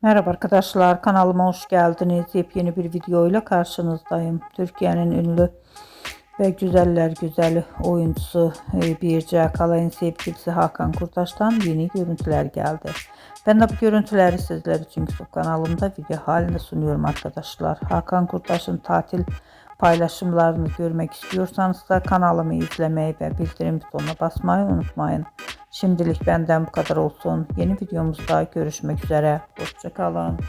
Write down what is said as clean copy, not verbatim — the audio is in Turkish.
Merhaba arkadaşlar, kanalıma hoş geldiniz. Yepyeni bir video ile karşınızdayım. Türkiye'nin ünlü ve güzeller güzeli oyuncusu Birce Akalay'ın sevgilisi Hakan Kurtaş'tan yeni görüntüler geldi. Ben de bu görüntüleri sizler için YouTube kanalımda video halinde sunuyorum arkadaşlar. Hakan Kurtaş'ın tatil paylaşımlarını görmek istiyorsanız da kanalımı izlemeyi ve bildirim butonuna basmayı unutmayın. Şimdilik benden bu kadar olsun. Yeni videomuzda görüşmek üzere. Hoşça kalın.